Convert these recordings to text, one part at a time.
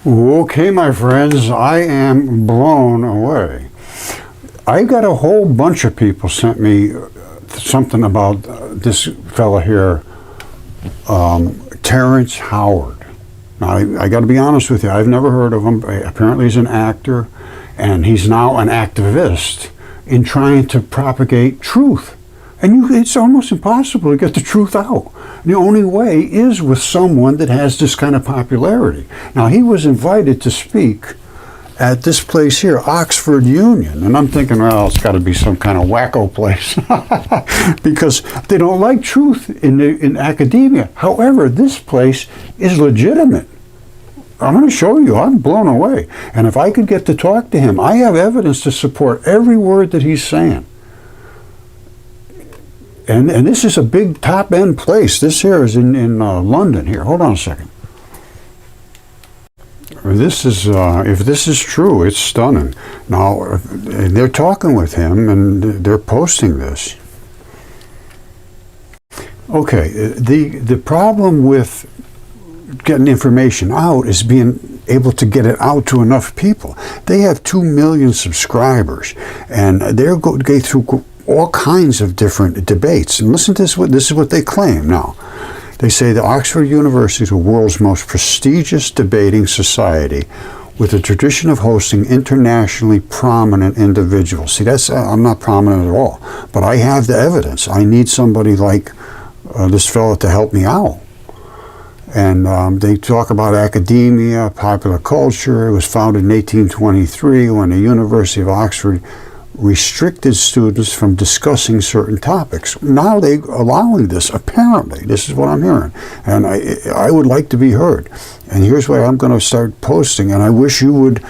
Okay, my friends, I am blown away. I got a whole bunch of people sent me something about this fella here, Terrance Howard. Now, I got to be honest with you, I've never heard of him. Apparently he's an actor, and he's now an activist in trying to propagate truth. And it's almost impossible to get the truth out. The only way is with someone that has this kind of popularity. Now, he was invited to speak at this place here, Oxford Union. And I'm thinking, well, it's got to be some kind of wacko place because they don't like truth in academia. However, this place is legitimate. I'm going to show you. I'm blown away. And if I could get to talk to him, I have evidence to support every word that he's saying. And this is a big top-end place. This here is in London here. Hold on a second. This is, if this is true, it's stunning. Now, they're talking with him, and they're posting this. Okay, the problem with getting information out is being able to get it out to enough people. They have 2 million subscribers, and they're going through all kinds of different debates. And listen to this is what they claim now. They say the Oxford University is the world's most prestigious debating society with a tradition of hosting internationally prominent individuals. See, I'm not prominent at all, but I have the evidence. I need somebody like this fellow to help me out. And they talk about academia, popular culture. It was founded in 1823 when the University of Oxford restricted students from discussing certain topics. Now they're allowing this, apparently. This is what I'm hearing. And I would like to be heard. And here's where I'm going to start posting, and I wish you would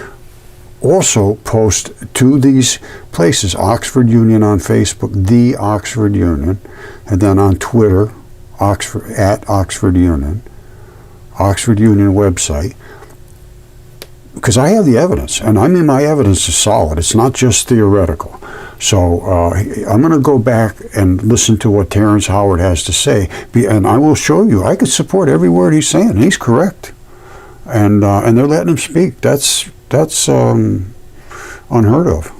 also post to these places. Oxford Union on Facebook, the Oxford Union, and then on Twitter, at Oxford Union, Oxford Union website. Because I have the evidence, and I mean my evidence is solid. It's not just theoretical. So I'm going to go back and listen to what Terrance Howard has to say, and I will show you. I could support every word he's saying, and he's correct. And they're letting him speak. That's unheard of.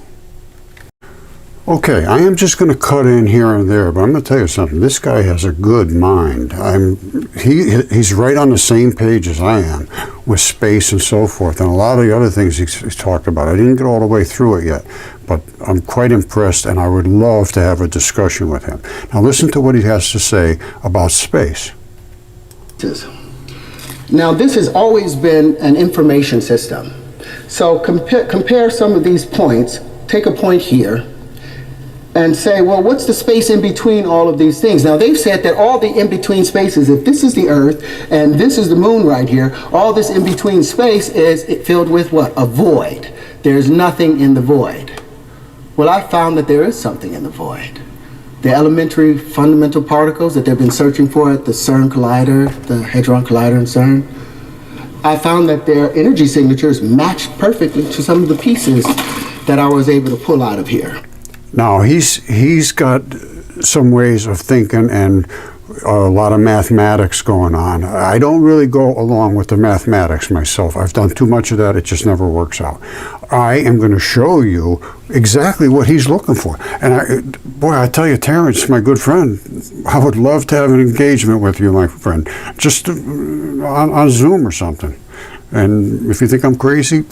Okay, I am just going to cut in here and there, but I'm going to tell you something. This guy has a good mind. He's right on the same page as I am with space and so forth, and a lot of the other things he's talked about. I didn't get all the way through it yet, but I'm quite impressed, and I would love to have a discussion with him. Now listen to what he has to say about space. Now this has always been an information system. So compare some of these points. Take a point here and say, well, what's the space in between all of these things? Now, they've said that all the in-between spaces, if this is the Earth and this is the moon right here, all this in-between space is filled with what? A void. There's nothing in the void. Well, I found that there is something in the void. The elementary fundamental particles that they've been searching for at the CERN collider, the Hadron Collider in CERN, I found that their energy signatures matched perfectly to some of the pieces that I was able to pull out of here. Now, he's got some ways of thinking and a lot of mathematics going on. I don't really go along with the mathematics myself. I've done too much of that. It just never works out. I am going to show you exactly what he's looking for. And I tell you, Terrance, my good friend, I would love to have an engagement with you, my friend, just on Zoom or something. And if you think I'm crazy,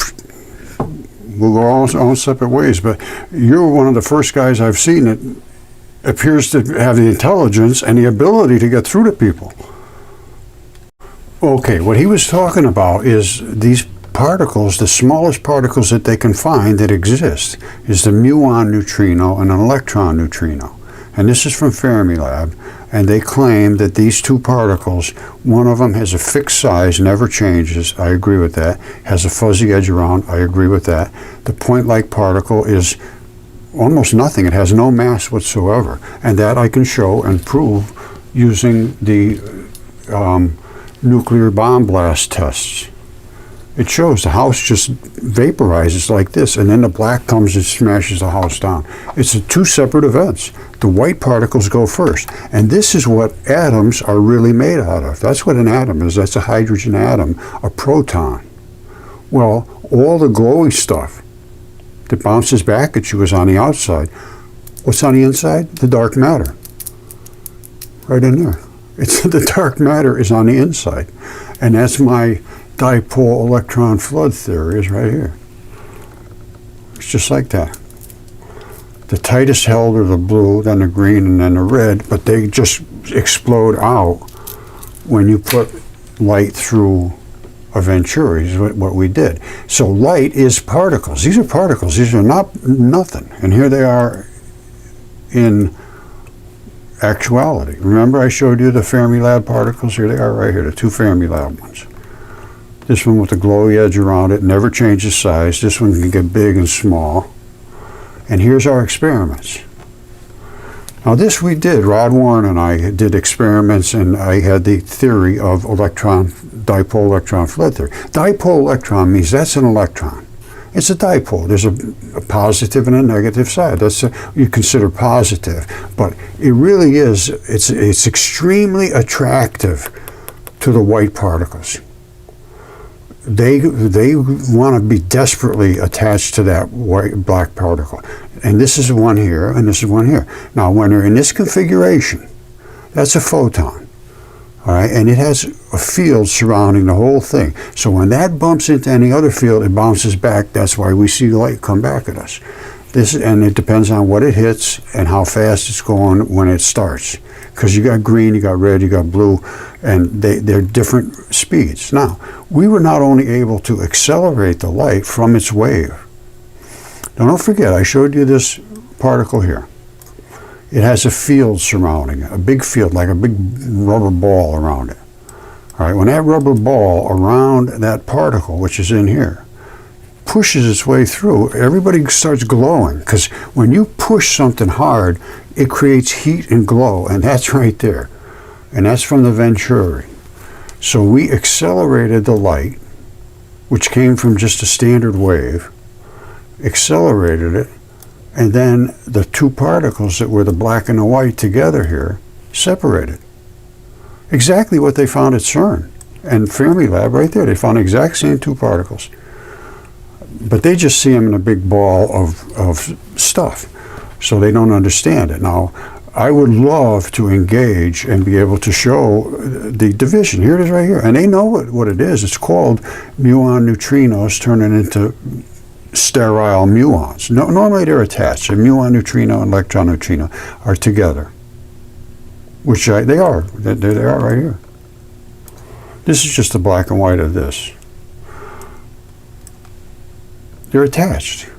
we'll go our own separate ways, but you're one of the first guys I've seen that appears to have the intelligence and the ability to get through to people. Okay, what he was talking about is these particles, the smallest particles that they can find that exist, is the muon neutrino and an electron neutrino. And this is from Fermilab, and they claim that these two particles, one of them has a fixed size, never changes, I agree with that, has a fuzzy edge around, I agree with that. The point-like particle is almost nothing, it has no mass whatsoever, and that I can show and prove using the nuclear bomb blast tests. It shows the house just vaporizes like this, and then the black comes and smashes the house down. It's two separate events. The white particles go first, and this is what atoms are really made out of. That's what an atom is. That's a hydrogen atom, a proton. Well, all the glowy stuff that bounces back at you is on the outside. What's on the inside? The dark matter. Right in there. It's the dark matter is on the inside. And that's my dipole electron flood theory is right here. It's just like that. The tightest held are the blue, then the green, and then the red, but they just explode out when you put light through a venturi, is what we did. So light is particles. These are particles. These are not nothing. And here they are in actuality. Remember I showed you the Fermilab particles? Here they are right here, the two Fermilab ones. This one with the glowy edge around it never changes size. This one can get big and small. And here's our experiments. Now this we did, Rod Warren and I did experiments, and I had the theory of dipole electron flood theory. Dipole electron means that's an electron. It's a dipole. There's a positive and a negative side. That's you consider positive, but it really is. It's extremely attractive to the white particles. They want to be desperately attached to that black particle. And this is one here, and this is one here. Now, when they're in this configuration, that's a photon, all right? And it has a field surrounding the whole thing. So when that bumps into any other field, it bounces back. That's why we see light come back at us. And it depends on what it hits and how fast it's going when it starts. Because you got green, you got red, you got blue, and they're different speeds. Now, we were not only able to accelerate the light from its wave. Now, don't forget, I showed you this particle here. It has a field surrounding it, a big field, like a big rubber ball around it. All right, when that rubber ball around that particle, which is in here, pushes its way through, everybody starts glowing, because when you push something hard, it creates heat and glow, and that's right there. And that's from the venturi. So we accelerated the light, which came from just a standard wave, accelerated it, and then the two particles that were the black and the white together here separated. Exactly what they found at CERN and Fermilab right there. They found the exact same two particles. But they just see them in a big ball of stuff, so they don't understand it. Now, I would love to engage and be able to show the division. Here it is right here. And they know what it is. It's called muon neutrinos turning into sterile muons. No, normally they're attached. A muon neutrino and electron neutrino are together, which they are. They are right here. This is just the black and white of this. They're attached.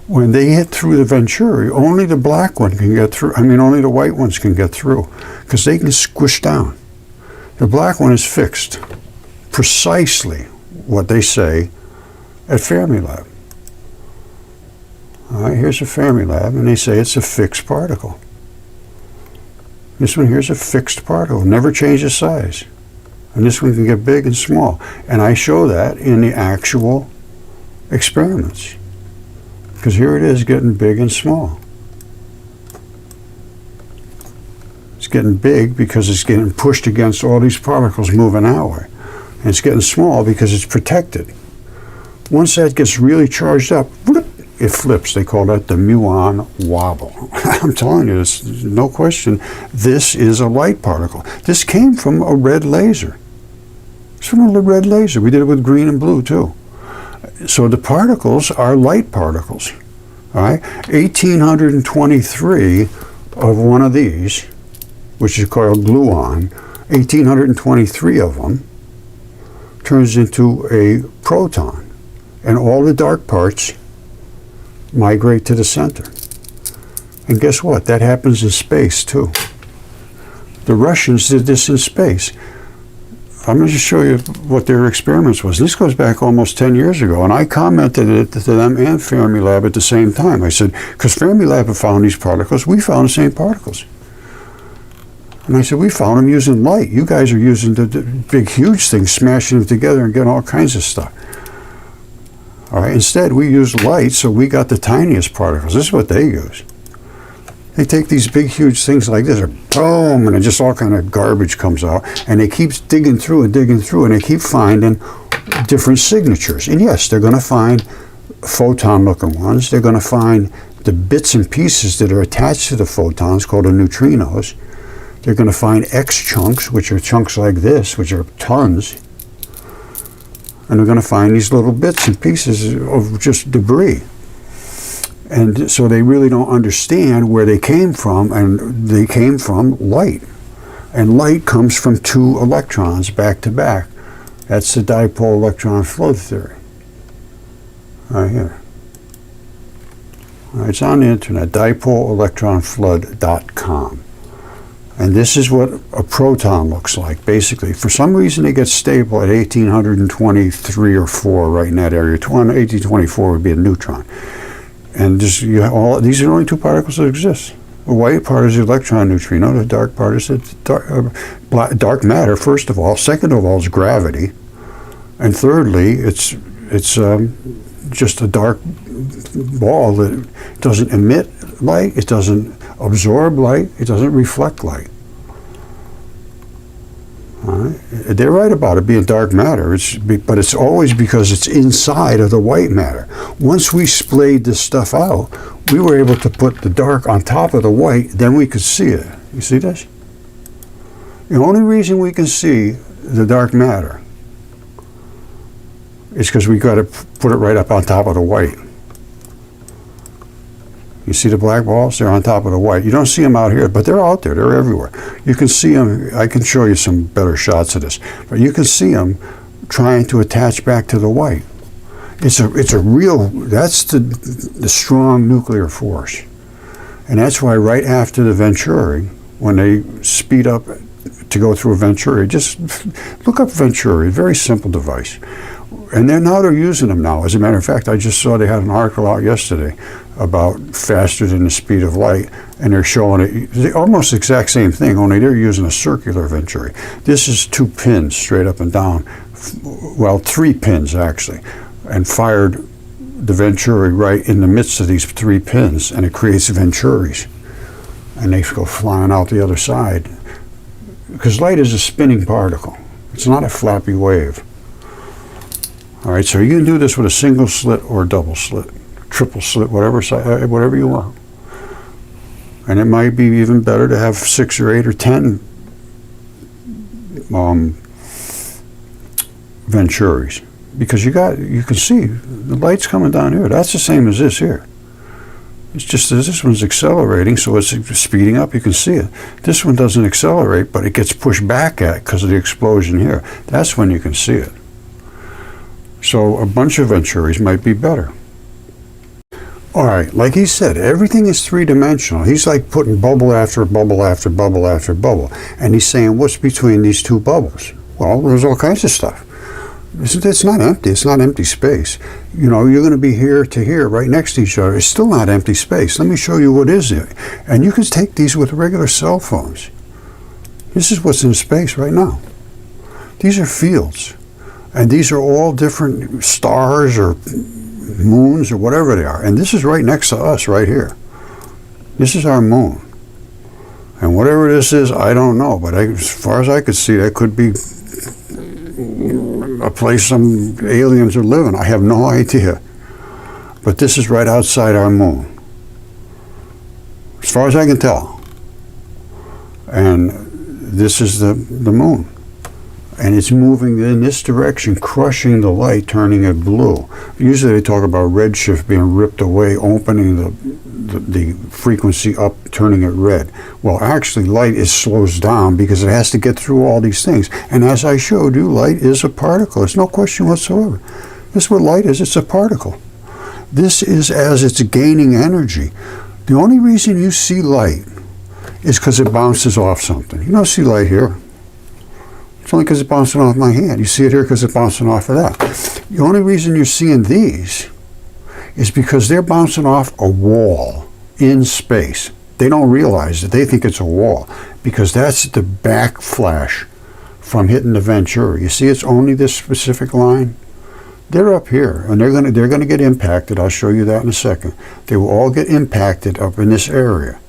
When they hit through the venturi, only the black one can get through. I mean, only the white ones can get through, because they can squish down. The black one is fixed. Precisely what they say at Fermilab. All right, here's a Fermilab, and they say it's a fixed particle. This one here's a fixed particle, never changes size. And this one can get big and small. And I show that in the actual experiments. Because here it is getting big and small. It's getting big because it's getting pushed against all these particles moving that way. And it's getting small because it's protected. Once that gets really charged up, it flips. They call that the muon wobble. I'm telling you, there's no question, this is a light particle. This came from a red laser. It's from a red laser. We did it with green and blue too. So the particles are light particles. All right, 1823 of one of these, which is called gluon, 1823 of them turns into a proton, and all the dark parts migrate to the center. And guess what? That happens in space too. The Russians did this in space. I'm going to just show you what their experiments was. This goes back almost 10 years ago, and I commented it to them and Fermilab at the same time. I said, because Fermilab have found these particles, we found the same particles. And I said, we found them using light. You guys are using the big, huge things, smashing them together and getting all kinds of stuff. All right, instead, we used light, so we got the tiniest particles. This is what they use. They take these big, huge things like this, or boom, and it just all kind of garbage comes out, and they keep digging through, and they keep finding different signatures. And yes, they're going to find photon-looking ones. They're going to find the bits and pieces that are attached to the photons, called the neutrinos. They're going to find X chunks, which are chunks like this, which are tons. And they're going to find these little bits and pieces of just debris. And so they really don't understand where they came from, and they came from light. And light comes from two electrons back to back. That's the dipole electron flood theory. Right here. All right, it's on the internet, dipoleelectronflood.com. And this is what a proton looks like, basically. For some reason, it gets stable at 1823 or 4 right in that area. 1824 would be a neutron. And just, these are the only two particles that exist. The white part is the electron neutrino. The dark part is the dark matter, first of all. Second of all is gravity. And thirdly, it's just a dark ball that doesn't emit light, it doesn't absorb light, it doesn't reflect light. All right? They're right about it being dark matter, but it's always because it's inside of the white matter. Once we splayed this stuff out, we were able to put the dark on top of the white, then we could see it. You see this? The only reason we can see the dark matter is because we got to put it right up on top of the white. You see the black balls? They're on top of the white. You don't see them out here, but they're out there. They're everywhere. You can see them. I can show you some better shots of this, but you can see them trying to attach back to the white. It's a real. That's the strong nuclear force, and that's why right after the venturi, when they speed up to go through a venturi, just look up venturi. Very simple device. And they're using them now. As a matter of fact, I just saw they had an article out yesterday about faster than the speed of light, and they're showing it almost the exact same thing, only they're using a circular venturi. This is 2 pins straight up and down, well, 3 pins actually, and fired the venturi right in the midst of these 3 pins, and it creates venturis, and they go flying out the other side. Because light is a spinning particle. It's not a flappy wave. All right, so you can do this with a single slit or a double slit, triple slit, whatever you want. And it might be even better to have 6 or 8 or 10 venturis, because you can see the light's coming down here. That's the same as this here. It's just that this one's accelerating, so it's speeding up. You can see it. This one doesn't accelerate, but it gets pushed back at because of the explosion here. That's when you can see it. So a bunch of venturis might be better. All right, like he said, everything is 3-dimensional. He's like putting bubble after bubble after bubble after bubble. And he's saying, what's between these 2 bubbles? Well, there's all kinds of stuff. It's not empty. It's not empty space. You know, you're going to be here to here, right next to each other. It's still not empty space. Let me show you what is there. And you can take these with regular cell phones. This is what's in space right now. These are fields. And these are all different stars or moons or whatever they are. And this is right next to us right here. This is our moon. And whatever this is, I don't know. But as far as I could see, that could be a place some aliens are living. I have no idea. But this is right outside our moon, as far as I can tell. And this is the moon. And it's moving in this direction, crushing the light, turning it blue. Usually they talk about redshift being ripped away, opening the frequency up, turning it red. Well, actually, light slows down because it has to get through all these things. And as I showed you, light is a particle. There's no question whatsoever. This is what light is. It's a particle. This is as it's gaining energy. The only reason you see light is because it bounces off something. You don't see light here. It's only because it's bouncing off my hand. You see it here because it's bouncing off of that. The only reason you're seeing these is because they're bouncing off a wall in space. They don't realize it. They think it's a wall because that's the backflash from hitting the venturi. You see, it's only this specific line. They're up here, and they're gonna get impacted. I'll show you that in a second. They will all get impacted up in this area.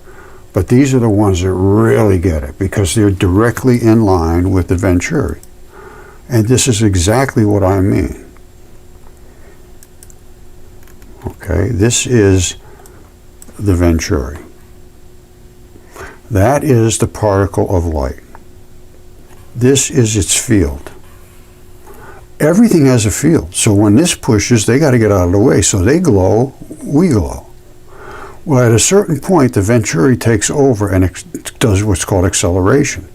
But these are the ones that really get it because they're directly in line with the venturi. And this is exactly what I mean. Okay, this is the venturi. That is the particle of light. This is its field. Everything has a field, so when this pushes, they got to get out of the way. So they glow, we glow. Well, at a certain point, the venturi takes over and does what's called acceleration.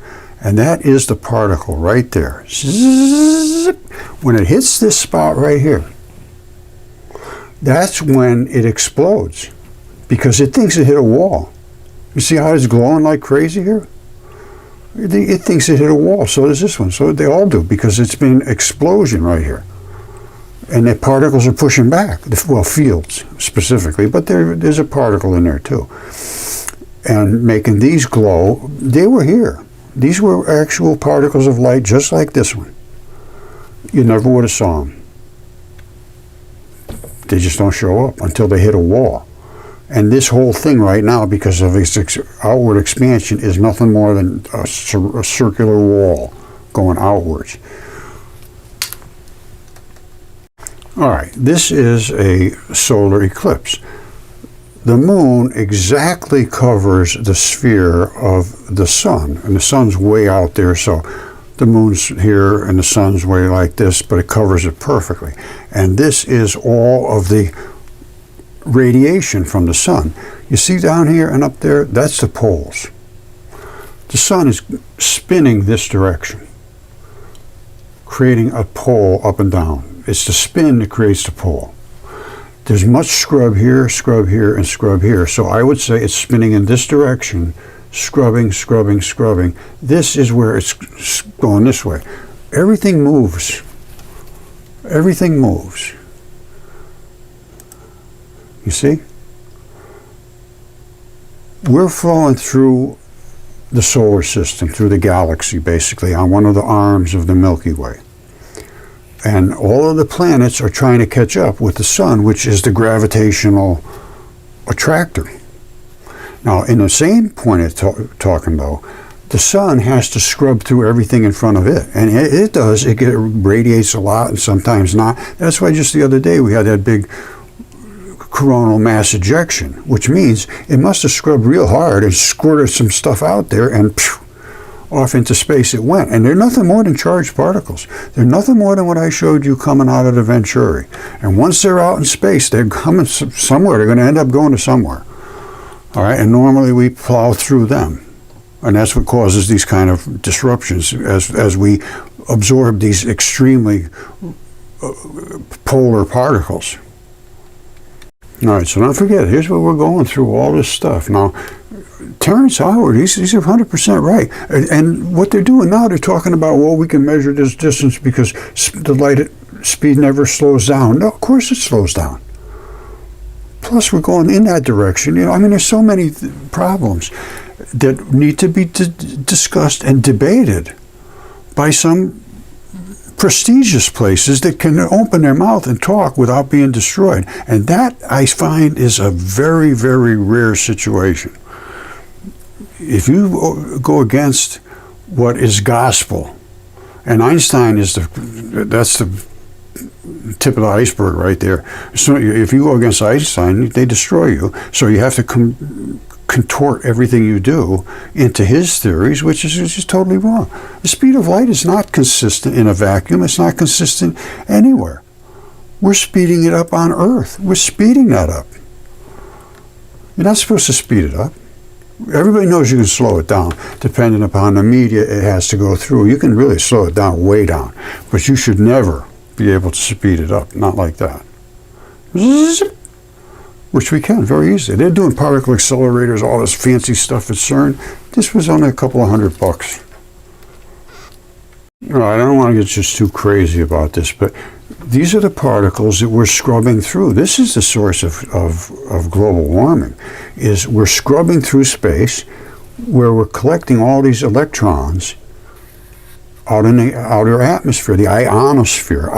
And that is the particle right there. When it hits this spot right here, that's when it explodes, because it thinks it hit a wall. You see how it's glowing like crazy here? It thinks it hit a wall. So does this one. So they all do, because it's been an explosion right here. And the particles are pushing back. Well, fields specifically, but there's a particle in there too. And making these glow, they were here. These were actual particles of light just like this one. You never would have saw them. They just don't show up until they hit a wall. And this whole thing right now, because of its outward expansion, is nothing more than a circular wall going outwards. All right, this is a solar eclipse. The moon exactly covers the sphere of the sun, and the sun's way out there, so the moon's here and the sun's way like this, but it covers it perfectly. And this is all of the radiation from the sun. You see down here and up there, that's the poles. The sun is spinning this direction, creating a pole up and down. It's the spin that creates the pole. There's much scrub here, and scrub here. So I would say it's spinning in this direction, scrubbing, scrubbing, scrubbing. This is where it's going this way. Everything moves. Everything moves. You see? We're flowing through the solar system, through the galaxy, basically, on one of the arms of the Milky Way. And all of the planets are trying to catch up with the sun, which is the gravitational attractor. Now, in the same point of talking, though, the sun has to scrub through everything in front of it. And it does. It radiates a lot and sometimes not. That's why just the other day we had that big coronal mass ejection, which means it must have scrubbed real hard and squirted some stuff out there, and off into space it went. And they're nothing more than charged particles. They're nothing more than what I showed you coming out of the venturi. And once they're out in space, they're coming somewhere. They're going to end up going to somewhere. All right, and normally we plow through them. And that's what causes these kind of disruptions as we absorb these extremely polar particles. All right, so don't forget, here's what we're going through, all this stuff. Now, Terrance Howard, he's 100% right. And what they're doing now, they're talking about, well, we can measure this distance because the light speed never slows down. No, of course it slows down. Plus, we're going in that direction. You know, I mean, there's so many problems that need to be discussed and debated by some prestigious places that can open their mouth and talk without being destroyed. And that, I find, is a very, very rare situation. If you go against what is gospel, and Einstein is that's the tip of the iceberg right there. So if you go against Einstein, they destroy you. So you have to contort everything you do into his theories, which is just totally wrong. The speed of light is not consistent in a vacuum. It's not consistent anywhere. We're speeding it up on Earth. We're speeding that up. You're not supposed to speed it up. Everybody knows you can slow it down. Depending upon the media it has to go through, you can really slow it down, way down. But you should never be able to speed it up. Not like that. Which we can very easily. They're doing particle accelerators, all this fancy stuff at CERN. This was only a couple of $100. All right, I don't want to get just too crazy about this, but these are the particles that we're scrubbing through. This is the source of global warming, is we're scrubbing through space where we're collecting all these electrons out in the outer atmosphere. The ionosphere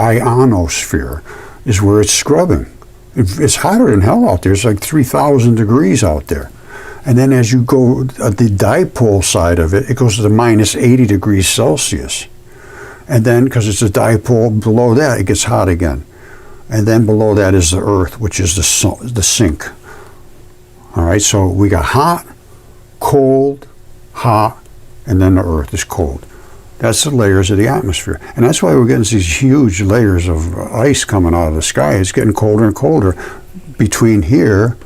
is where it's scrubbing. It's hotter than hell out there. It's like 3,000 degrees out there. And then as you go at the dipole side of it, it goes to the minus 80 degrees Celsius. And then, because it's a dipole, below that it gets hot again. And then below that is the Earth, which is the sink. All right, so we got hot, cold, hot, and then the Earth is cold. That's the layers of the atmosphere. And that's why we're getting these huge layers of ice coming out of the sky. It's getting colder and colder between here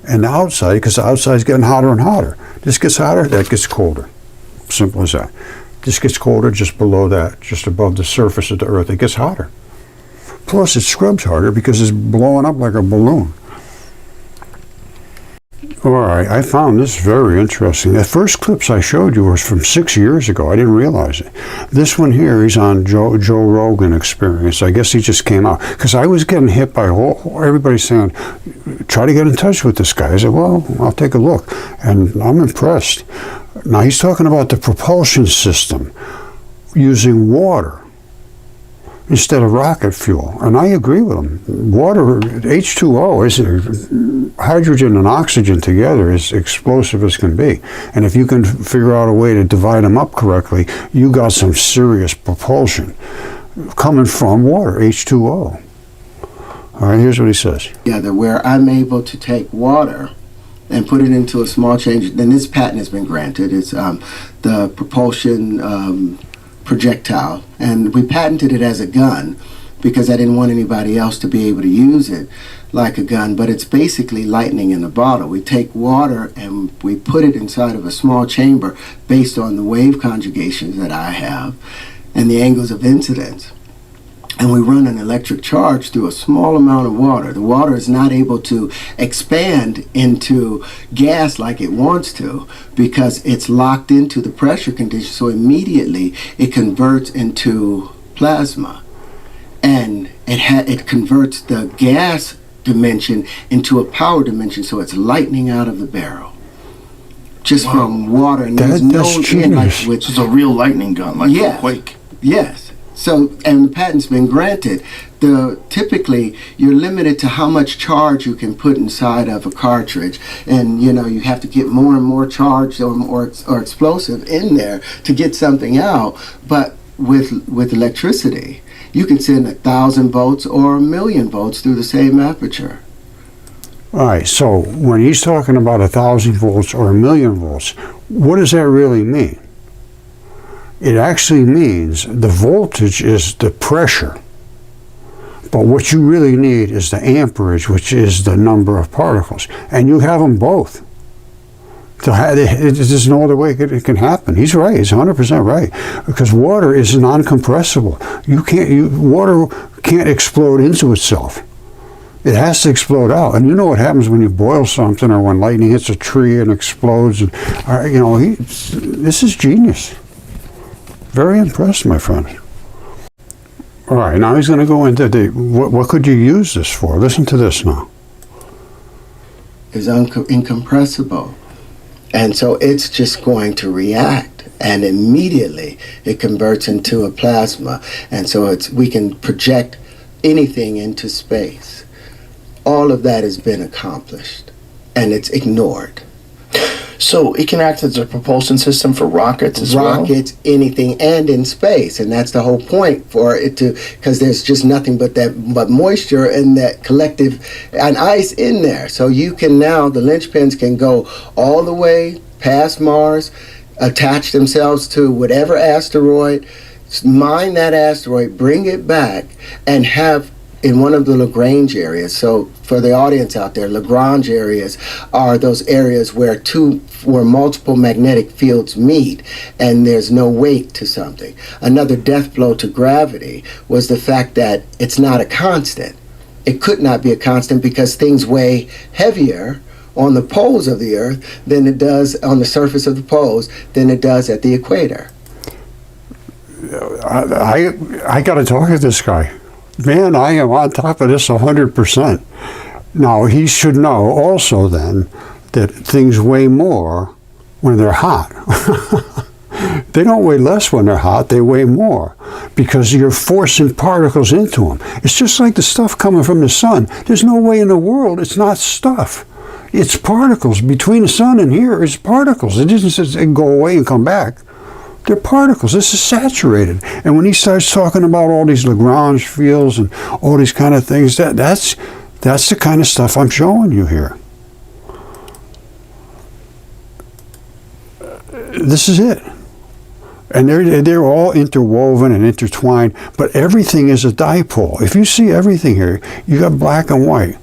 and the outside, because the outside is getting hotter and hotter. This gets hotter, that gets colder. Simple as that. This gets colder just below that, just above the surface of the Earth. It gets hotter. Plus, it scrubs harder because it's blowing up like a balloon. All right, I found this very interesting. The first clips I showed you was from 6 years ago. I didn't realize it. This one here, he's on Joe Rogan Experience. I guess he just came out. Because I was getting hit by everybody saying, try to get in touch with this guy. I said, well, I'll take a look. And I'm impressed. Now, he's talking about the propulsion system using water instead of rocket fuel. And I agree with him. Water, H2O, is hydrogen and oxygen together, is explosive as can be. And if you can figure out a way to divide them up correctly, you got some serious propulsion coming from water, H2O. All right, here's what he says. Together, where I'm able to take water and put it into a small change. Then this patent has been granted. It's the propulsion projectile, and we patented it as a gun because I didn't want anybody else to be able to use it like a gun, but it's basically lightning in a bottle. We take water and we put it inside of a small chamber based on the wave conjugations that I have and the angles of incidence. And we run an electric charge through a small amount of water. The water is not able to expand into gas like it wants to because it's locked into the pressure condition. So immediately it converts into plasma. And it converts the gas dimension into a power dimension. So it's lightning out of the barrel. Just from water. And there's no genius. Which is a real lightning gun, like a quake. Yes. So, and the patent's been granted. Typically, you're limited to how much charge you can put inside of a cartridge. And, you know, you have to get more and more charge or explosive in there to get something out. But with electricity, you can send 1,000 volts or 1,000,000 volts through the same aperture. All right, so when he's talking about 1,000 volts or 1,000,000 volts, what does that really mean? It actually means the voltage is the pressure, but what you really need is the amperage, which is the number of particles, and you have them both. There's no other way it can happen. He's right. He's 100% right, because water is non-compressible. Water can't explode into itself. It has to explode out. And you know what happens when you boil something or when lightning hits a tree and explodes. And, this is genius. Very impressed, my friend. All right, now he's going to go into what could you use this for? Listen to this now. Is incompressible. And so it's just going to react, and immediately it converts into a plasma. And so we can project anything into space. All of that has been accomplished, and it's ignored. So it can act as a propulsion system for rockets as well? Rockets, anything, and in space. And that's the whole point for it to, because there's just nothing but moisture and that collective and ice in there. So you can now, the linchpins can go all the way past Mars, attach themselves to whatever asteroid, mine that asteroid, bring it back, and have in one of the Lagrange areas. So for the audience out there, Lagrange areas are those areas where multiple magnetic fields meet and there's no weight to something. Another death blow to gravity was the fact that it's not a constant. It could not be a constant because things weigh heavier on the poles of the Earth than it does on the surface of the poles than it does at the equator. I got to talk to this guy. Man, I am on top of this 100%. Now, he should know also then that things weigh more when they're hot. They don't weigh less when they're hot, they weigh more because you're forcing particles into them. It's just like the stuff coming from the sun. There's no way in the world it's not stuff. It's particles. Between the sun and here is particles. It doesn't say go away and come back. They're particles. This is saturated. And when he starts talking about all these Lagrange fields and all these kind of things, that's the kind of stuff I'm showing you here. This is it. And they're all interwoven and intertwined, but everything is a dipole. If you see everything here, you got black and white.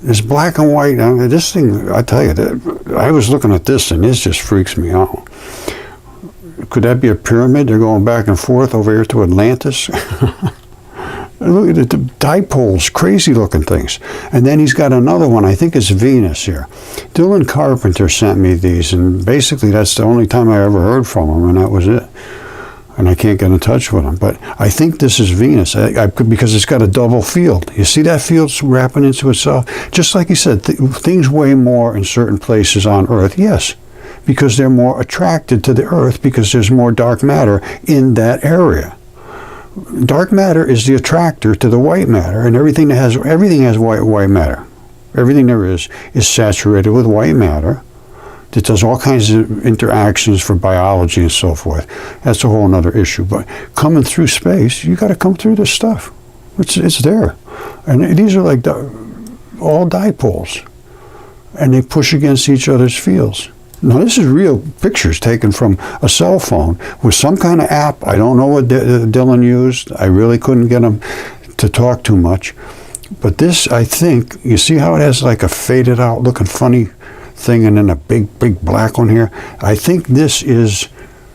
There's black and white. I mean, this thing, I tell you, I was looking at this and this just freaks me out. Could that be a pyramid? They're going back and forth over here to Atlantis. Look at the dipoles, crazy looking things. And then he's got another one, I think it's Venus here. Dylan Carpenter sent me these, and basically that's the only time I ever heard from him, and that was it. And I can't get in touch with him. But I think this is Venus, because it's got a double field. You see that field wrapping into itself? Just like he said, things weigh more in certain places on Earth, yes, because they're more attracted to the Earth because there's more dark matter in that area. Dark matter is the attractor to the white matter, and everything has white matter. Everything there is saturated with white matter that does all kinds of interactions for biology and so forth. That's a whole other issue. But coming through space, you got to come through this stuff. It's there, and these are like all dipoles, and they push against each other's fields. Now, this is real pictures taken from a cell phone with some kind of app. I don't know what Dylan used. I really couldn't get him to talk too much. But this, I think, you see how it has like a faded out looking funny thing and then a big black one here? I think this is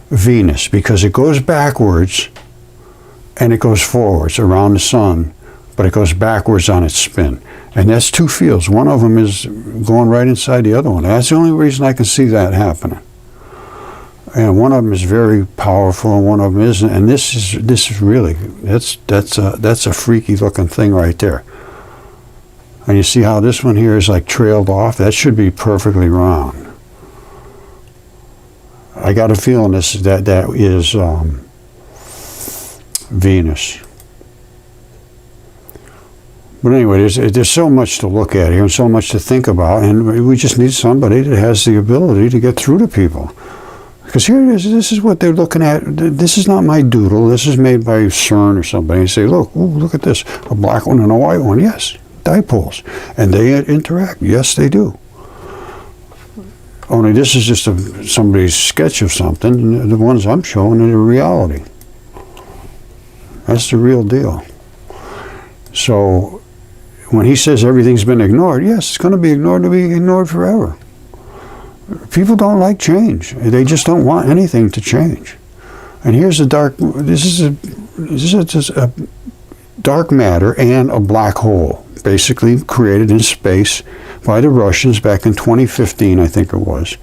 Venus because it goes backwards and it goes forwards around the sun, but it goes backwards on its spin. And that's two fields. One of them is going right inside the other one. That's the only reason I can see that happening. And one of them is very powerful, and one of them isn't. And this is really that's a freaky looking thing right there. And you see how this one here is like trailed off. That should be perfectly round. I got a feeling that is Venus. But anyway, there's so much to look at here and so much to think about, and we just need somebody that has the ability to get through to people. Because here it is, this is what they're looking at. This is not my doodle. This is made by CERN or somebody. And say, look, ooh, look at this, a black one and a white one. Yes, dipoles. And they interact. Yes, they do. Only this is just somebody's sketch of something. And the ones I'm showing are the reality. That's the real deal. So when he says everything's been ignored, yes, it's going to be ignored forever. People don't like change. They just don't want anything to change. And here's a this is a dark matter and a black hole, basically created in space by the Russians back in 2015, I think it was.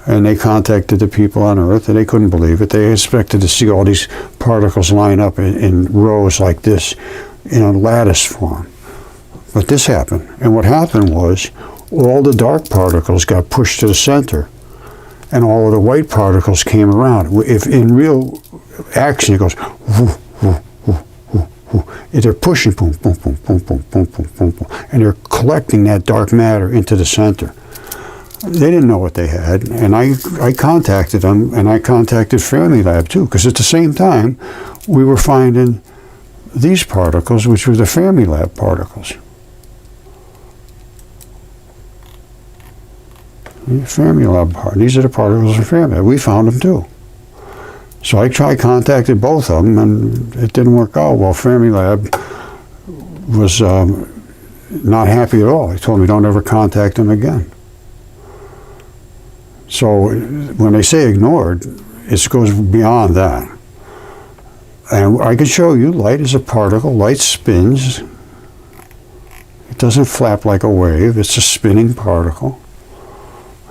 And they contacted the people on Earth, and they couldn't believe it. They expected to see all these particles line up in rows like this in a lattice form. But this happened. And what happened was all the dark particles got pushed to the center, and all of the white particles came around. If in real action, it goes, whoo, whoo, whoo, whoo, whoo. They're pushing, boom, boom, boom, boom, boom, boom, boom, boom, boom, and they're collecting that dark matter into the center. They didn't know what they had, and I contacted them, and I contacted Fermilab too, because at the same time, we were finding these particles, which were the Fermilab particles. Fermilab particles. These are the particles of Fermilab. We found them too. So I contacted both of them, and it didn't work out well. Fermilab was not happy at all. He told me don't ever contact them again. So when they say ignored, it goes beyond that. And I can show you light is a particle. Light spins. It doesn't flap like a wave. It's a spinning particle.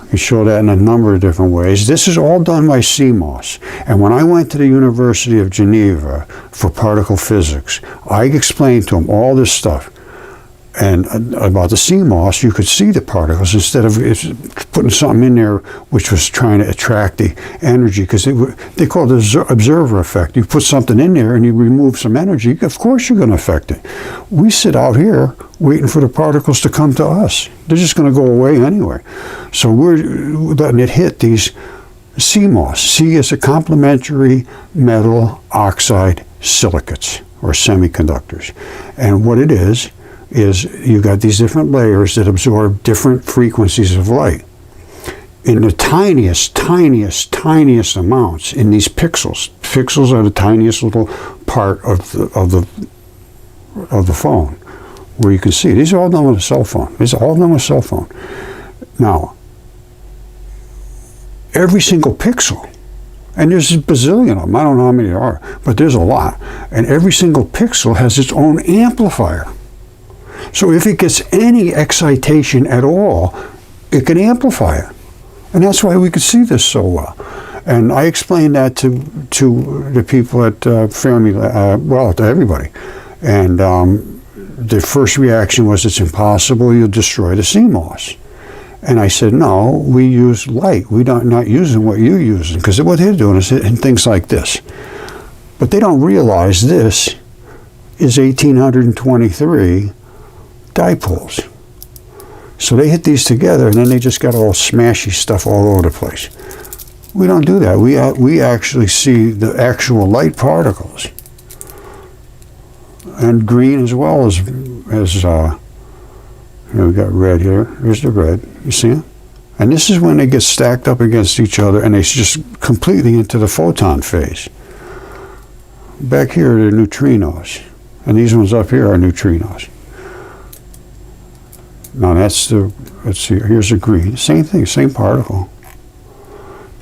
I can show that in a number of different ways. This is all done by CMOS. And when I went to the University of Geneva for particle physics, I explained to them all this stuff. And about the CMOS, you could see the particles instead of putting something in there which was trying to attract the energy, because they call it the observer effect. You put something in there and you remove some energy, of course you're going to affect it. We sit out here waiting for the particles to come to us. They're just going to go away anyway. So we're letting it hit these CMOS. C is a complementary metal oxide silicates, or semiconductors. And what it is you've got these different layers that absorb different frequencies of light. In the tiniest amounts, in these pixels. Pixels are the tiniest little part of the phone, where you can see. These are all done with a cell phone. These are all done with a cell phone. Now, every single pixel, and there's a bazillion of them, I don't know how many there are, but there's a lot, and every single pixel has its own amplifier. So if it gets any excitation at all, it can amplify it. And that's why we could see this so well. And I explained that to the people at Fermi, to everybody. And the first reaction was, it's impossible, you'll destroy the CMOS. And I said, no, we use light. We're not using what you're using, because what they're doing is hitting things like this. But they don't realize this is 1823 dipoles. So they hit these together, and then they just got all smashy stuff all over the place. We don't do that. We actually see the actual light particles, and green as well as here we got red here. Here's the red. You see them? And this is when they get stacked up against each other, and they just completely into the photon phase. Back here are the neutrinos, and these ones up here are neutrinos. Now that's let's see, here's a green. Same thing, same particle.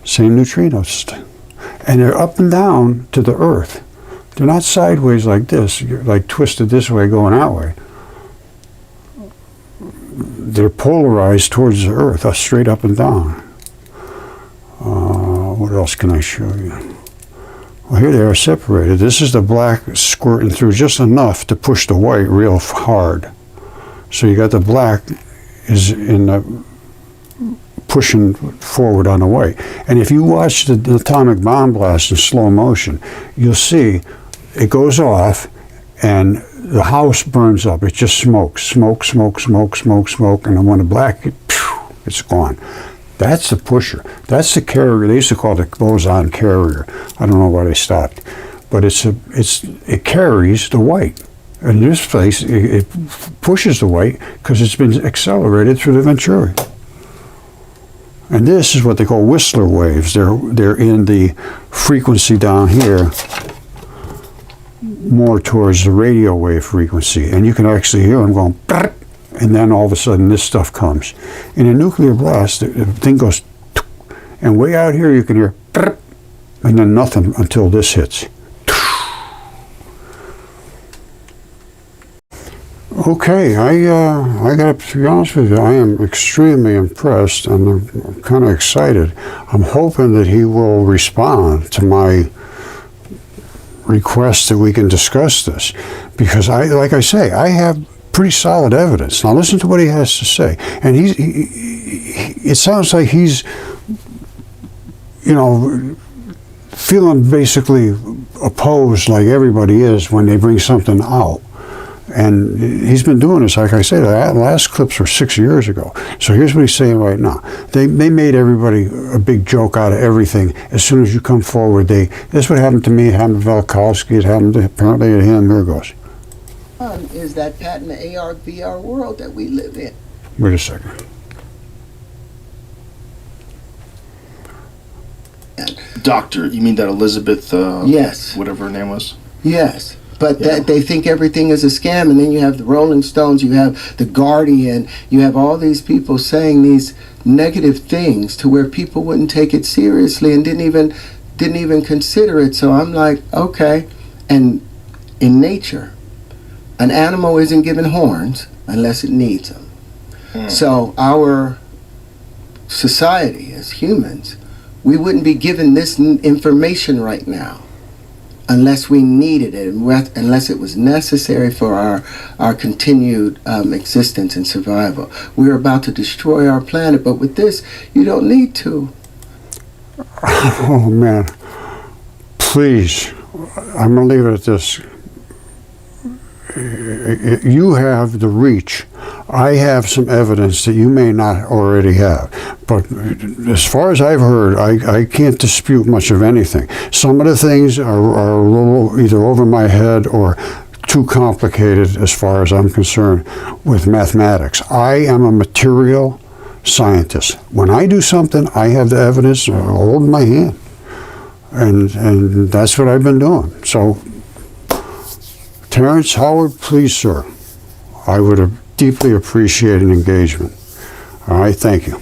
Same neutrinos. And they're up and down to the Earth. They're not sideways like this, like twisted this way going that way. They're polarized towards the Earth, straight up and down. What else can I show you? Well, here they are separated. This is the black squirting through just enough to push the white real hard. So you got the black is in the pushing forward on the white. And if you watch the atomic bomb blast in slow motion, you'll see it goes off and the house burns up. It just smokes, smoke, smoke, smoke, smoke, smoke, and then when the black, it's gone. That's the pusher. That's the carrier. They used to call it the boson carrier. I don't know why they stopped, but it carries the white. In this place, it pushes the white because it's been accelerated through the venturi. And this is what they call Whistler waves. They're in the frequency down here, more towards the radio wave frequency, and you can actually hear them going, and then all of a sudden this stuff comes. In a nuclear blast, the thing goes, and way out here you can hear, and then nothing until this hits. Okay, I got to be honest with you, I am extremely impressed, and I'm kind of excited. I'm hoping that he will respond to my request that we can discuss this, because like I say, I have pretty solid evidence. Now listen to what he has to say, and it sounds like he's, feeling basically opposed, like everybody is when they bring something out. And he's been doing this, like I say, the last clips were 6 years ago. So here's what he's saying right now. They made everybody a big joke out of everything. As soon as you come forward, this what happened to me, it happened to Velikovsky, it happened apparently to him. Here it goes. Is that patent AR, VR world that we live in. Wait a second. Doctor, you mean that Elizabeth, yes, whatever her name was? Yes. But that they think everything is a scam, and then you have the Rolling Stones, you have the Guardian, you have all these people saying these negative things to where people wouldn't take it seriously and didn't even consider it. So I'm like, okay. And in nature, an animal isn't given horns unless it needs them. So our society as humans, we wouldn't be given this information right now unless we needed it, unless it was necessary for our continued existence and survival. We're about to destroy our planet, but with this, you don't need to. Oh, man. Please, I'm going to leave it at this. You have the reach I have some evidence that you may not already have. But as far as I've heard, I can't dispute much of anything. Some of the things are a little either over my head or too complicated as far as I'm concerned with mathematics. I am a material scientist. When I do something, I have the evidence holding my hand. And that's what I've been doing. So, Terrance, Howard, please, sir, I would deeply appreciate an engagement. All right, thank you.